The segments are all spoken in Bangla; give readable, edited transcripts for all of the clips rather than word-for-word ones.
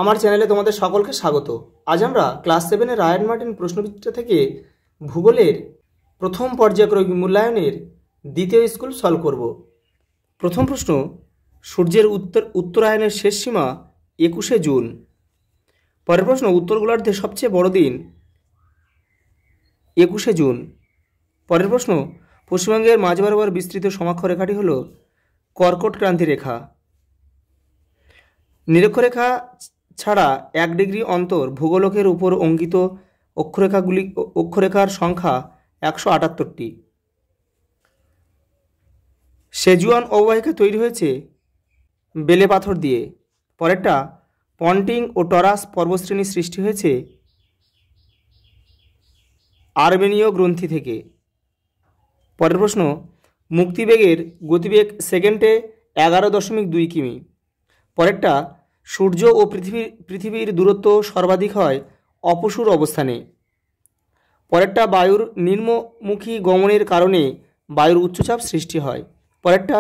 আমার চ্যানেলে তোমাদের সকলকে স্বাগত। আজ আমরা ক্লাস 7-এর রায়ান মার্টিন প্রশ্নবিচিত্র থেকে ভূগোলের প্রথম পর্যায়ক্রমিক মূল্যায়নের দ্বিতীয় স্কুল সলভ করব। প্রথম প্রশ্ন, সূর্যের উত্তরায়ণের শেষ সীমা 21শে জুন। পরের প্রশ্ন, উত্তর গোলার্ধের সবচেয়ে বড় দিন 21শে জুন। পরের প্রশ্ন, পশ্চিমবঙ্গের মাঝ বরাবর বিস্তৃত সমাক্ষ রেখাটি হল কর্কট ক্রান্তি রেখা। নিরক্ষরেখা ছাড়া 1 ডিগ্রি অন্তর ভূগোলকের উপর অঙ্কিত অক্ষরেখার সংখ্যা 178টি। সেজুয়ান অববাহিকা তৈরি হয়েছে বেলে পাথর দিয়ে। পরেরটা, পন্টিং ও টরাস পর্বতশ্রেণী সৃষ্টি হয়েছে আর্মেনীয় গ্রন্থি থেকে। পরের প্রশ্ন, মুক্তিবেগের গতিবেগ সেকেন্ডে 11.2 কিমি। পরেরটা, সূর্য ও পৃথিবীর দূরত্ব সর্বাধিক হয় অপসূর অবস্থানে। পরেরটা, বায়ুর নিম্নমুখী গমনের কারণে বায়ুর উচ্চচাপ সৃষ্টি হয়। পরেরটা,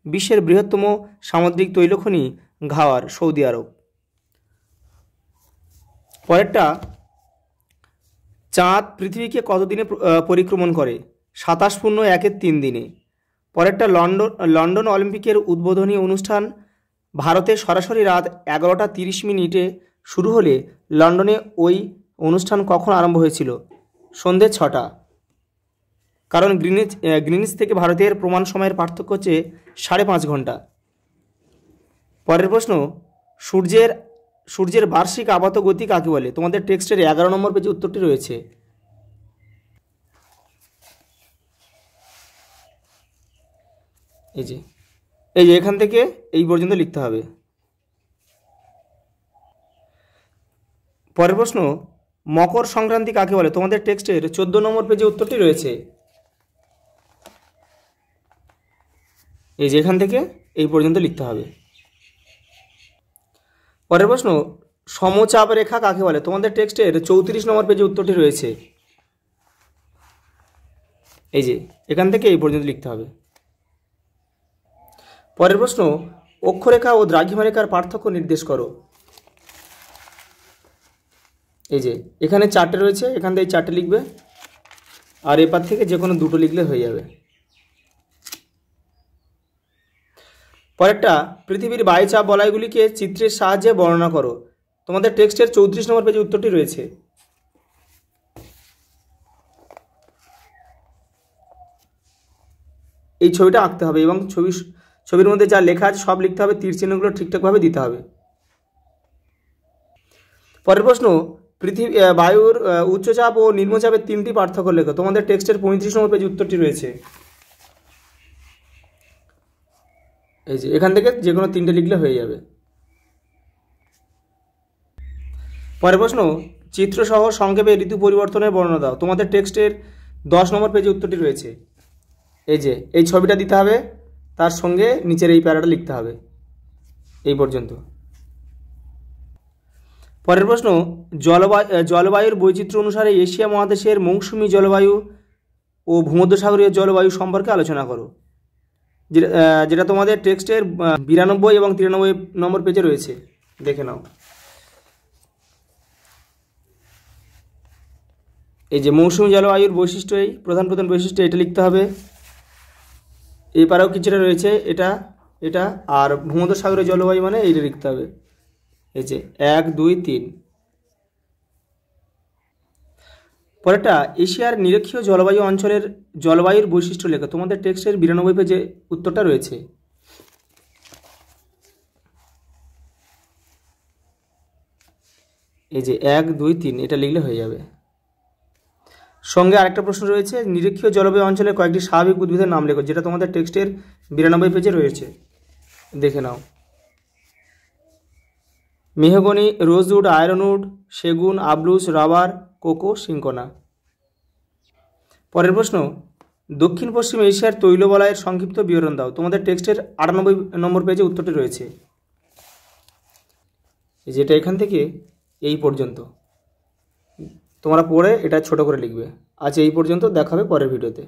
বিশ্বের বৃহত্তম সামুদ্রিক তৈলখনি ঘাওয়ার, সৌদি আরব। পরেরটা, চাঁদ পৃথিবীকে কত দিনে পরিক্রমণ করে? 27.1-3 দিনে। পরেরটা, লন্ডন অলিম্পিকের উদ্বোধনী অনুষ্ঠান ভারতে সরাসরি রাত 11:30 শুরু হলে লন্ডনে ওই অনুষ্ঠান কখন আরম্ভ হয়েছিল? সন্ধে 6টা। কারণ গ্রিনিচ থেকে ভারতের প্রমাণ সময়ের পার্থক্য হচ্ছে 5.5 ঘন্টা। পরের প্রশ্ন, সূর্যের বার্ষিক আপাত গতি কাকে বলে? তোমাদের টেক্সটের 11 নম্বর পেজে উত্তরটি রয়েছে। এই যে এখান থেকে এই পর্যন্ত লিখতে হবে। পরের প্রশ্ন, মকর সংক্রান্তি কাকে বলে? তোমাদের টেক্সটের 14 নম্বর পেজে উত্তরটি রয়েছে। এই যে এখান থেকে এই পর্যন্ত লিখতে হবে। পরের প্রশ্ন, সমচাপ রেখা কাকে বলে? তোমাদের টেক্সটের 34 নম্বর পেজে উত্তরটি রয়েছে। এই যে এখান থেকে এই পর্যন্ত লিখতে হবে। পরের প্রশ্ন, অক্ষরেখা ও দ্রাঘিমা রেখার পার্থক্য নির্দেশ করো। এই যে এখানে 4টে রয়েছে, এখান থেকে 4টে লিখবে, আর এপার থেকে যে কোনো 2টো লিখলে হয়ে যাবে। পরেরটা, পৃথিবীর বায়ুচাপ বলয়গুলিকে চিত্রের সাহায্যে বর্ণনা করো। তোমাদের টেক্সটের 34 নম্বর পেজে উত্তরটি রয়েছে। এই ছবিটা আঁকতে হবে এবং ছবির মধ্যে যা লেখা আছে সব লিখতে হবে, তীর চিহ্নগুলো ঠিকঠাকভাবে দিতে হবে। পরের প্রশ্ন, বায়ুর উচ্চচাপ ও নিম্নচাপের 3টি পার্থক্য লেখো। তোমাদের টেক্সটের 35 নম্বর পেজে উত্তরটি রয়েছে। এই যে এখান থেকে যে কোনো 3টে লিখলে হয়ে যাবে। পরের প্রশ্ন, চিত্রসহ সংক্ষেপে ঋতু পরিবর্তনের বর্ণনা দাও। তোমাদের টেক্সটের 10 নম্বর পেজে উত্তরটি রয়েছে। এই যে এই ছবিটা দিতে হবে, তার সঙ্গে নিচের এই প্যারাটা লিখতে হবে। এই পর্যন্ত। পরের প্রশ্ন, জলবায়ুর বৈচিত্র্য অনুসারে এশিয়া মহাদেশের মৌসুমী জলবায়ু ও ভূমধ্যসাগরীয় জলবায়ু সম্পর্কে আলোচনা করো। যেটা তোমাদের টেক্সটের 92 এবং 93 নম্বর পেজে রয়েছে, দেখে নাও। এই যে মৌসুমী জলবায়ুর বৈশিষ্ট্য, এই প্রধান বৈশিষ্ট্য, এটা লিখতে হবে। এই পারেও কিছুটা রয়েছে, এটা আর ভূমধ্যসাগরীয় জলবায়ু মানে এইটা লিখতে হবে। এই যে 1, 2, 3। পরেরটা, এশিয়ার নিরক্ষীয় জলবায়ু অঞ্চলের জলবায়ুর বৈশিষ্ট্য লেখো। তোমাদের টেক্সটের 92 পেজে উত্তরটা রয়েছে। এই যে 1, 2, 3 এটা লিখলে হয়ে যাবে। সঙ্গে আরেকটা প্রশ্ন রয়েছে, নিরক্ষীয় জলবায়ু অঞ্চলের কয়েকটি স্বাভাবিক উদ্ভিদের নাম লেখো, যেটা তোমাদের টেক্সটের 92 পেজে রয়েছে, দেখে নাও। মেহগনি, রোজউড, আয়রনউড, সেগুন, আবলুস, রাবার, কোকো, সিঙ্কোনা। পরের প্রশ্ন, দক্ষিণ পশ্চিম এশিয়ার তৈল বলয়ের সংক্ষিপ্ত বিবরণ দাও। তোমাদের টেক্সটের 98 নম্বর পেজে উত্তরটি রয়েছে। যেটা এখান থেকে এই পর্যন্ত তোমরা পড়ে এটা ছোট করে লিখবে। আজ এই পর্যন্ত, দেখা হবে পরের ভিডিওতে।